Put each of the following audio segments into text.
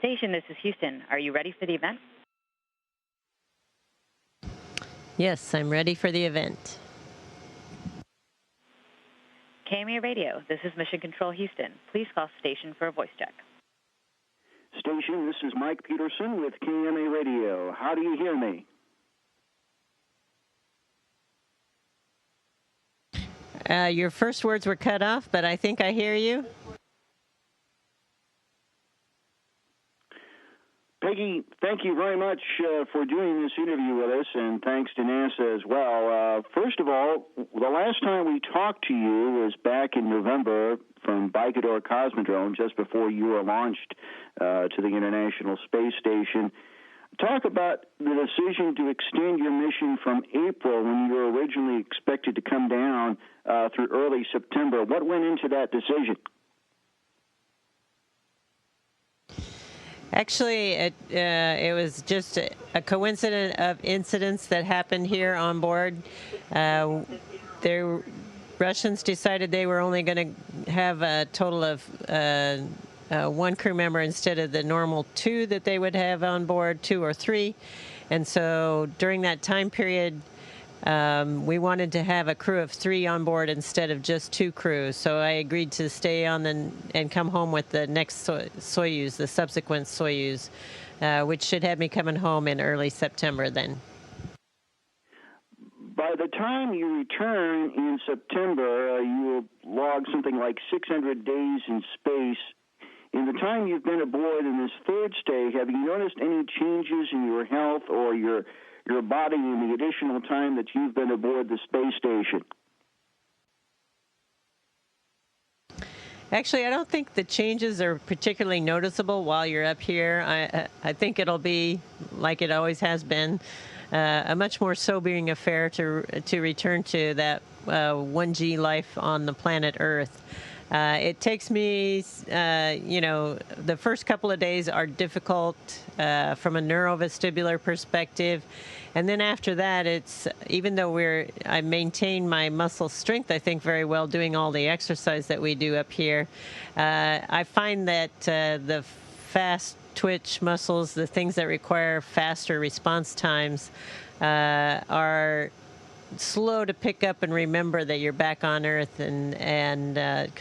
Station, this is Houston. Are you ready for the event? Yes, I'm ready for the event. KMA Radio, this is Mission Control Houston. Please call station for a voice check. Station, this is Mike Peterson with KMA Radio. How do you hear me? Your first words were cut off, but I think I hear you. Peggy, thank you very much for doing this interview with us, and thanks to NASA as well. First of all, the last time we talked to you was back in November from Baikonur Cosmodrome, just before you were launched to the International Space Station. Talk about the decision to extend your mission from April, when you were originally expected to come down, through early September. What went into that decision? Actually, it was just a coincidence of incidents that happened here on board. Russians decided they were only going to have a total of one crew member instead of the normal two that they would have on board, 2 or 3. And so during that time period, we wanted to have a crew of 3 on board instead of just 2 crews. So I agreed to stay on and come home with the next Soyuz, the subsequent Soyuz, which should have me coming home in early September then. By the time you return in September, you will log something like 600 days in space. In the time you've been aboard in this third stay, have you noticed any changes in your health or your body in the additional time that you've been aboard the space station? Actually, I don't think the changes are particularly noticeable while you're up here. I think it'll be, like it always has been, a much more sobering affair to return to that 1G life on the planet Earth. It takes me, the first couple of days are difficult from a neurovestibular perspective. And then after that, it's, even though I maintain my muscle strength, I think, very well doing all the exercise that we do up here, I find that the fast twitch muscles, the things that require faster response times, are slow to pick up and remember that you're back on Earth, and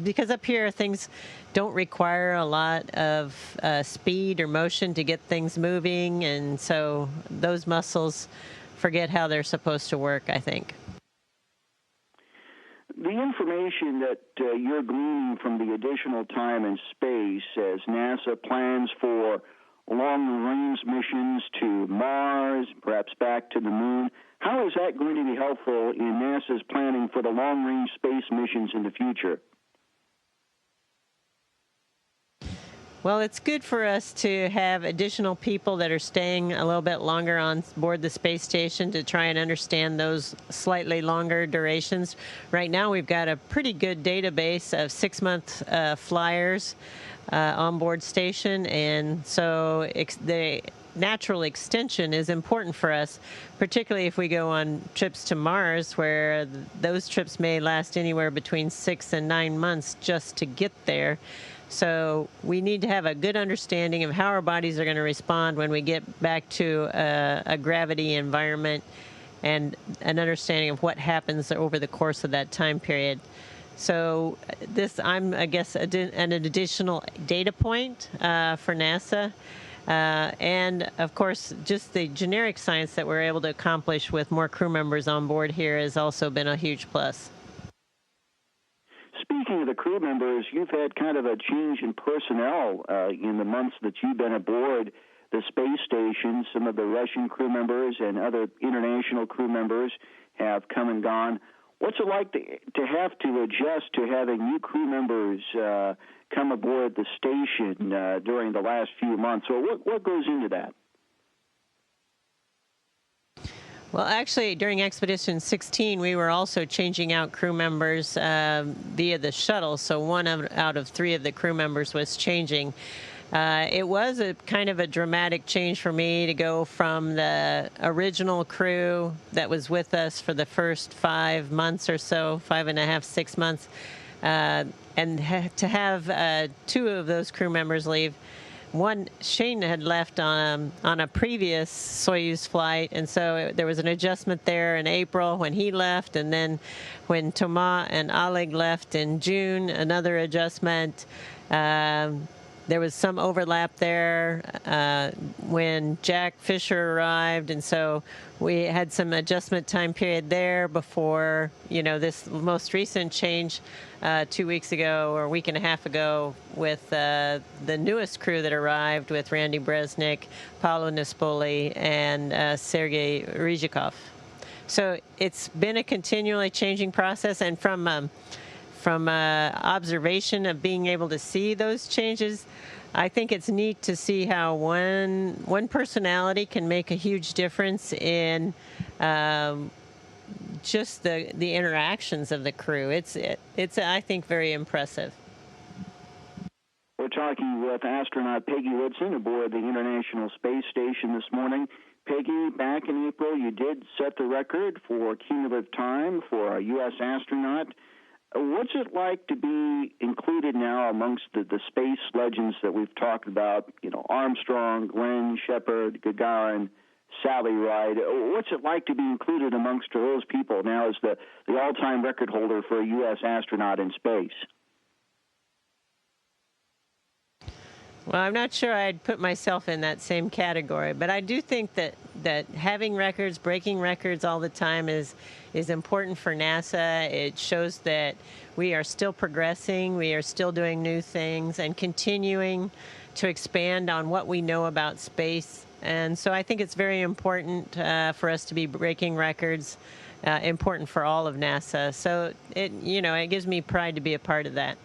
because up here things don't require a lot of speed or motion to get things moving, and so those muscles forget how they're supposed to work, I think. The information that you're gleaning from the additional time in space as NASA plans for long-range missions to Mars, perhaps back to the moon, how is that going to be helpful in NASA's planning for the long-range space missions in the future? Well, it's good for us to have additional people that are staying a little bit longer on board the space station to try and understand those slightly longer durations. Right now, we've got a pretty good database of 6-month flyers on board station, and so the natural extension is important for us, particularly if we go on trips to Mars, where those trips may last anywhere between 6 and 9 months just to get there. So we need to have a good understanding of how our bodies are going to respond when we get back to a gravity environment, and an understanding of what happens over the course of that time period. So I'm, I guess, an additional data point for NASA. And, of course, just the generic science that we're able to accomplish with more crew members on board here has also been a huge plus. Speaking of the crew members, you've had kind of a change in personnel in the months that you've been aboard the space station. Some of the Russian crew members and other international crew members have come and gone. What's it like to have to adjust to having new crew members come aboard the station during the last few months? Or what goes into that? Well, actually, during Expedition 16, we were also changing out crew members via the shuttle, so one out of 3 of the crew members was changing. It was a kind of a dramatic change for me to go from the original crew that was with us for the first 5 months or so, 5.5, 6 months, and to have 2 of those crew members leave. Shane had left on a previous Soyuz flight, and so there was an adjustment there in April when he left, and then when Thomas and Oleg left in June, another adjustment. There was some overlap there when Jack Fisher arrived, and so we had some adjustment time period there before, this most recent change 2 weeks ago or a week and a half ago with the newest crew that arrived with Randy Bresnik, Paolo Nespoli, and Sergei Ryzhikov. So it's been a continually changing process, and from observation of being able to see those changes, I think it's neat to see how one personality can make a huge difference in just the interactions of the crew. It's I think very impressive. We're talking with astronaut Peggy Whitson aboard the International Space Station this morning. Peggy, back in April, you did set the record for cumulative time for a U.S. astronaut. What's it like to be included now amongst the space legends that we've talked about? Armstrong, Glenn, Shepard, Gagarin, Sally Ride. What's it like to be included amongst those people now as the all-time record holder for a U.S. astronaut in space? Well, I'm not sure I'd put myself in that same category, but I do think that having records, breaking records all the time is important for NASA. It shows that we are still progressing, we are still doing new things, and continuing to expand on what we know about space. And so I think it's very important for us to be breaking records, important for all of NASA. So it gives me pride to be a part of that.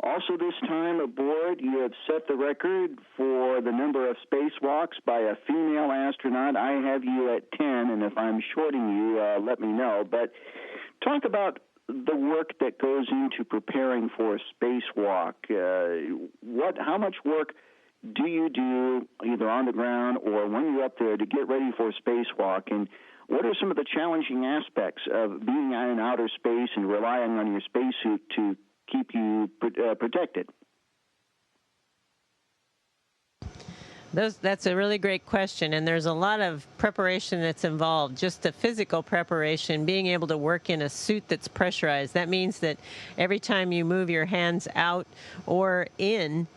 Also this time aboard, you have set the record for the number of spacewalks by a female astronaut. I have you at 10, and if I'm shorting you, let me know. But talk about the work that goes into preparing for a spacewalk. How much work do you do either on the ground or when you're up there to get ready for a spacewalk? And what are some of the challenging aspects of being in outer space and relying on your spacesuit to keep you protected? That's a really great question, and there's a lot of preparation that's involved. Just the physical preparation, being able to work in a suit that's pressurized. That means that every time you move your hands out or in,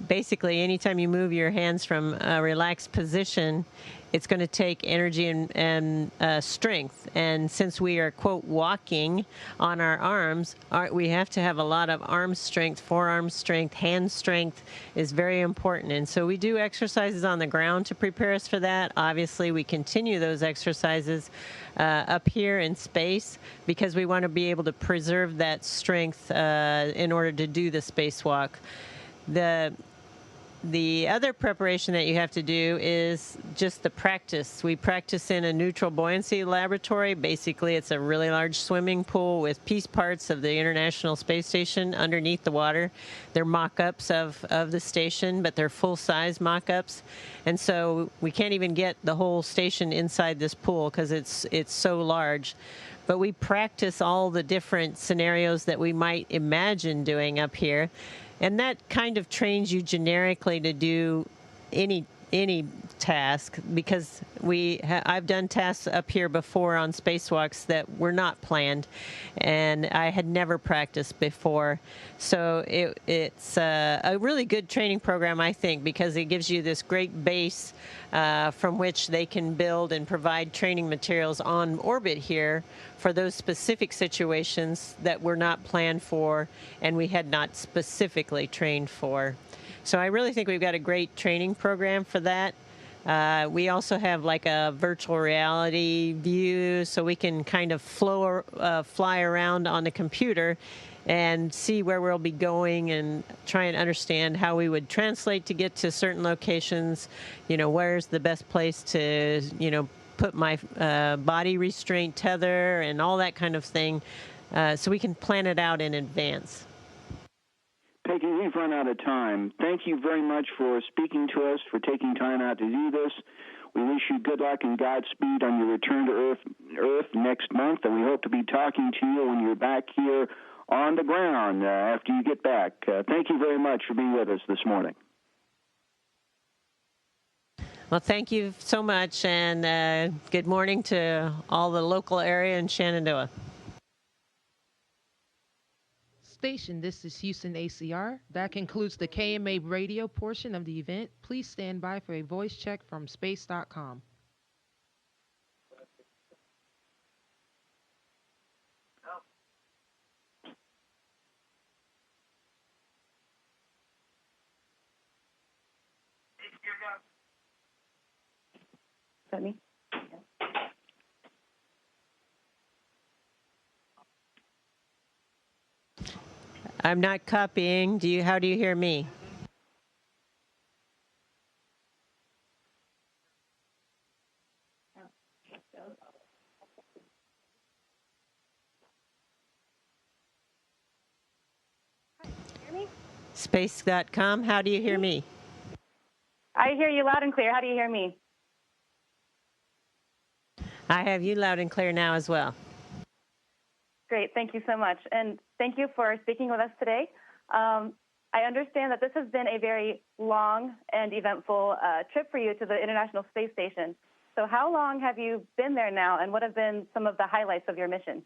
basically anytime you move your hands from a relaxed position, it's going to take energy and strength. And since we are, quote, walking on our arms, we have to have a lot of arm strength, forearm strength, hand strength is very important. And so we do exercises on the ground to prepare us for that. Obviously, we continue those exercises up here in space because we want to be able to preserve that strength in order to do the spacewalk. The other preparation that you have to do is just the practice. We practice in a neutral buoyancy laboratory. Basically, it's a really large swimming pool with piece parts of the International Space Station underneath the water. They're mock-ups of the station, but they're full-size mock-ups. And so we can't even get the whole station inside this pool because it's so large. But we practice all the different scenarios that we might imagine doing up here. And that kind of trains you generically to do any task, because I've done tasks up here before on spacewalks that were not planned, and I had never practiced before. So it's a really good training program, I think, because it gives you this great base from which they can build and provide training materials on orbit here for those specific situations that were not planned for and we had not specifically trained for. So I really think we've got a great training program for that. We also have like a virtual reality view, so we can kind of fly around on the computer and see where we'll be going and try and understand how we would translate to get to certain locations. Where's the best place to, put my body restraint tether and all that kind of thing, so we can plan it out in advance. Peggy, we've run out of time. Thank you very much for speaking to us, for taking time out to do this. We wish you good luck and Godspeed on your return to Earth next month, and we hope to be talking to you when you're back here on the ground after you get back. Thank you very much for being with us this morning. Well, thank you so much, and good morning to all the local area in Shenandoah. Station, this is Houston ACR. That concludes the KMA radio portion of the event. Please stand by for a voice check from space.com. Is that me? I'm not copying. How do you hear me? Space.com, how do you hear me? I hear you loud and clear. How do you hear me? I have you loud and clear now as well. Great. Thank you so much. And thank you for speaking with us today. I understand that this has been a very long and eventful trip for you to the International Space Station. So how long have you been there now, and what have been some of the highlights of your mission?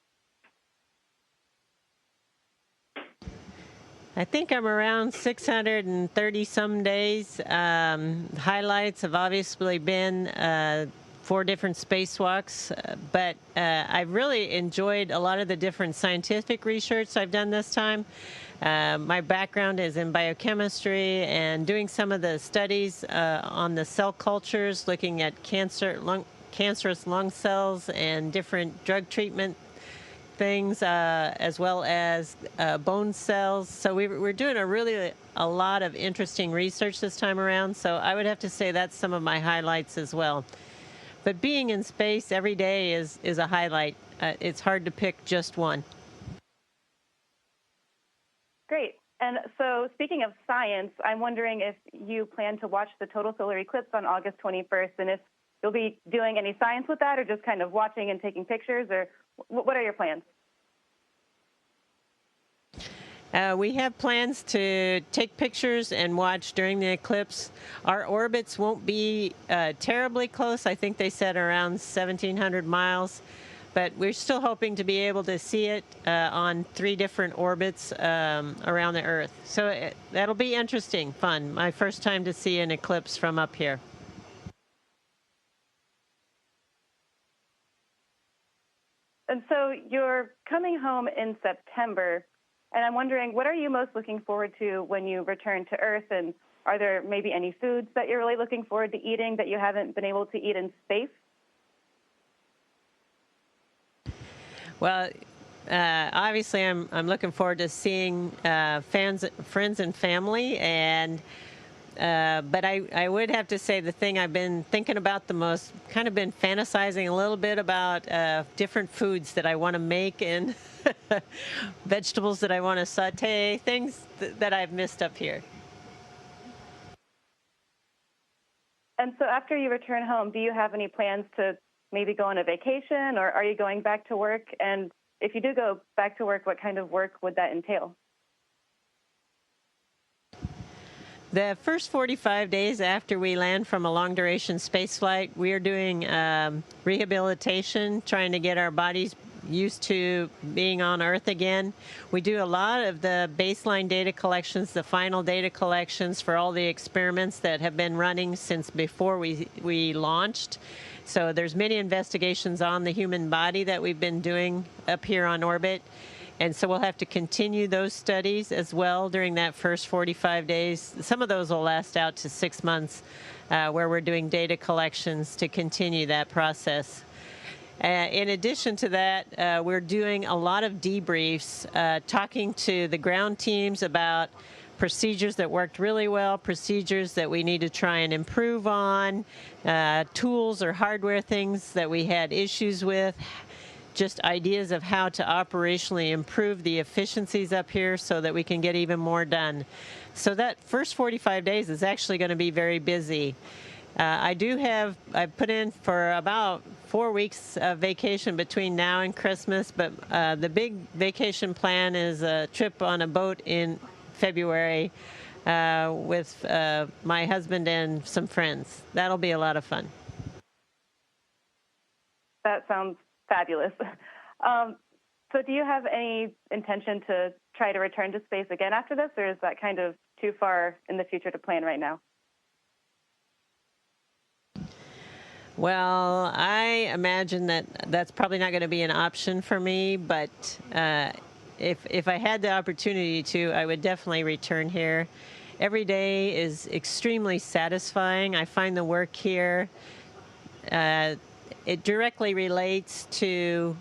I think I'm around 630 some days. Highlights have obviously been 4 different spacewalks, but I've really enjoyed a lot of the different scientific research I've done this time. My background is in biochemistry and doing some of the studies on the cell cultures, looking at cancerous lung cells and different drug treatment things, as well as bone cells. So we're doing a lot of interesting research this time around. So I would have to say that's some of my highlights as well. But being in space every day is a highlight. It's hard to pick just one. Great. And so speaking of science, I'm wondering if you plan to watch the total solar eclipse on August 21st, and if you'll be doing any science with that, or just kind of watching and taking pictures, or what are your plans? We have plans to take pictures and watch during the eclipse. Our orbits won't be terribly close. I think they said around 1,700 miles. But we're still hoping to be able to see it on 3 different orbits around the Earth. So that'll be interesting, fun. My first time to see an eclipse from up here. And so you're coming home in September, and I'm wondering, what are you most looking forward to when you return to Earth? And are there maybe any foods that you're really looking forward to eating that you haven't been able to eat in space? Well, obviously, I'm looking forward to seeing friends and family, and but I would have to say the thing I've been thinking about the most, kind of been fantasizing a little bit about different foods that I want to make and vegetables that I want to saute, things that I've missed up here. And so after you return home, do you have any plans to maybe go on a vacation, or are you going back to work? And if you do go back to work, what kind of work would that entail? The first 45 days after we land from a long-duration space flight, we are doing rehabilitation, trying to get our bodies used to being on Earth again. We do a lot of the baseline data collections, the final data collections for all the experiments that have been running since before we launched. So there's many investigations on the human body that we've been doing up here on orbit. And so we'll have to continue those studies as well during that first 45 days. Some of those will last out to 6 months, where we're doing data collections to continue that process. In addition to that, we're doing a lot of debriefs, talking to the ground teams about procedures that worked really well, procedures that we need to try and improve on, tools or hardware things that we had issues with, just ideas of how to operationally improve the efficiencies up here so that we can get even more done. So that first 45 days is actually going to be very busy. I put in for about 4 weeks of vacation between now and Christmas, but the big vacation plan is a trip on a boat in February with my husband and some friends. That'll be a lot of fun. That sounds fabulous. So do you have any intention to try to return to space again after this, or is that kind of too far in the future to plan right now? Well, I imagine that that's probably not going to be an option for me, but if I had the opportunity to, I would definitely return here. Every day is extremely satisfying. I find the work here, it directly relates to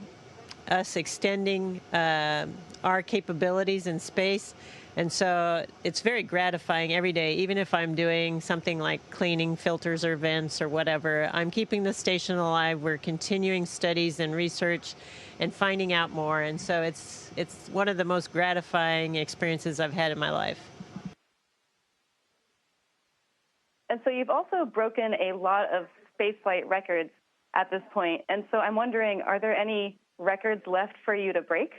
us extending our capabilities in space. And so it's very gratifying every day, even if I'm doing something like cleaning filters or vents or whatever. I'm keeping the station alive. We're continuing studies and research and finding out more. And so it's one of the most gratifying experiences I've had in my life. And so you've also broken a lot of spaceflight records at this point. And so I'm wondering, are there any records left for you to break?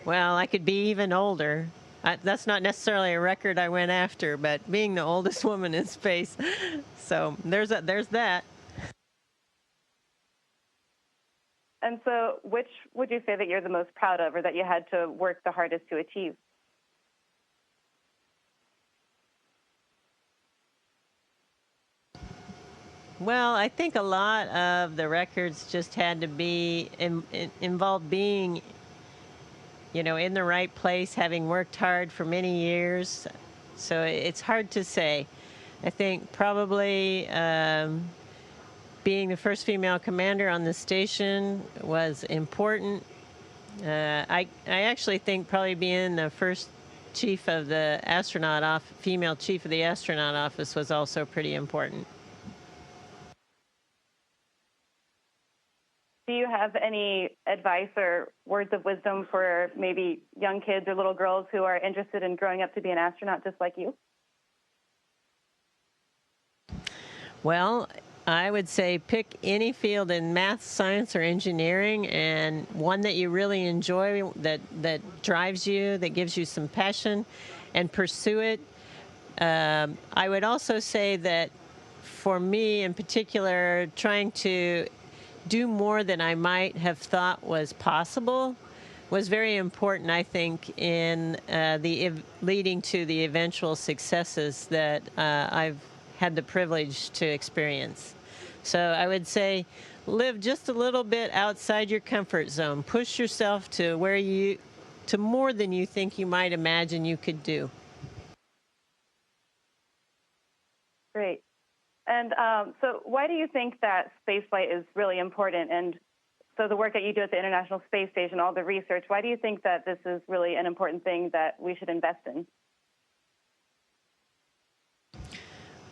Well, I could be even older. That's not necessarily a record I went after, but being the oldest woman in space. So there's that. And so which would you say that you're the most proud of, or that you had to work the hardest to achieve? Well, I think a lot of the records just had to be involved being, in the right place, having worked hard for many years. So it's hard to say. I think probably being the first female commander on the station was important. I actually think probably being the first chief of the female chief of the astronaut office was also pretty important. Do you have any advice or words of wisdom for maybe young kids or little girls who are interested in growing up to be an astronaut just like you? Well, I would say pick any field in math, science, or engineering, and one that you really enjoy, that drives you, that gives you some passion, and pursue it. I would also say that for me in particular, trying to do more than I might have thought was possible was very important, I think, in leading to the eventual successes that I've had the privilege to experience. So I would say live just a little bit outside your comfort zone. Push yourself to more than you think you might imagine you could do. Great. And so why do you think that spaceflight is really important? And so the work that you do at the International Space Station, all the research, why do you think that this is really an important thing that we should invest in?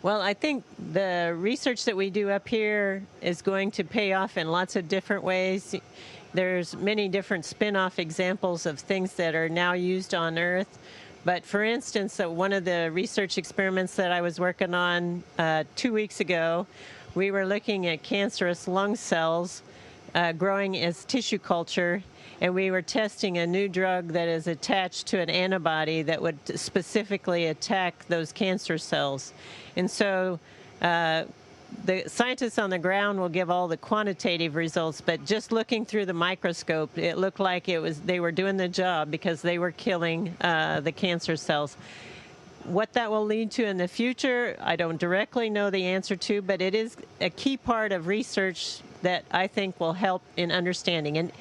Well, I think the research that we do up here is going to pay off in lots of different ways. There's many different spin-off examples of things that are now used on Earth. But for instance, one of the research experiments that I was working on 2 weeks ago, we were looking at cancerous lung cells growing as tissue culture, and we were testing a new drug that is attached to an antibody that would specifically attack those cancer cells. And so the scientists on the ground will give all the quantitative results, but just looking through the microscope, it looked like they were doing the job because they were killing the cancer cells. What that will lead to in the future, I don't directly know the answer to, but it is a key part of research that I think will help in understanding.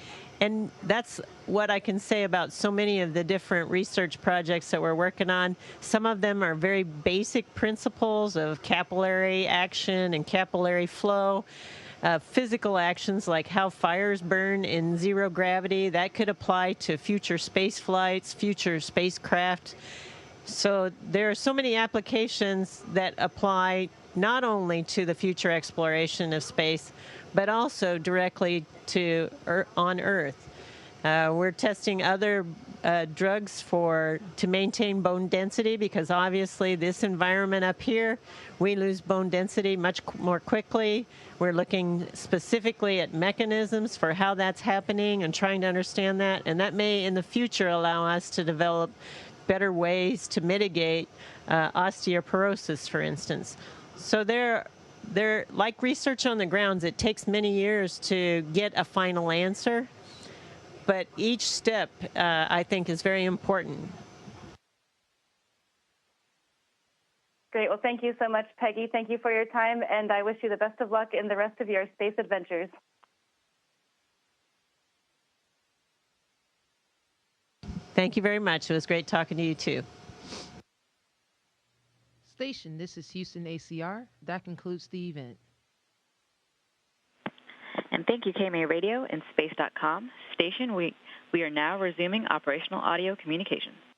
And that's what I can say about so many of the different research projects that we're working on. Some of them are very basic principles of capillary action and capillary flow. Physical actions like how fires burn in zero gravity, that could apply to future space flights, future spacecraft. So there are so many applications that apply not only to the future exploration of space, but also directly to on Earth. We're testing other drugs to maintain bone density, because obviously this environment up here, we lose bone density much more quickly. We're looking specifically at mechanisms for how that's happening and trying to understand that. And that may in the future allow us to develop better ways to mitigate osteoporosis, for instance. So they're like research on the grounds. It takes many years to get a final answer. But each step, I think, is very important. Great. Well, thank you so much, Peggy. Thank you for your time, and I wish you the best of luck in the rest of your space adventures. Thank you very much. It was great talking to you, too. Station, this is Houston ACR. That concludes the event. And thank you, KMA Radio and Space.com. Station, we are now resuming operational audio communications.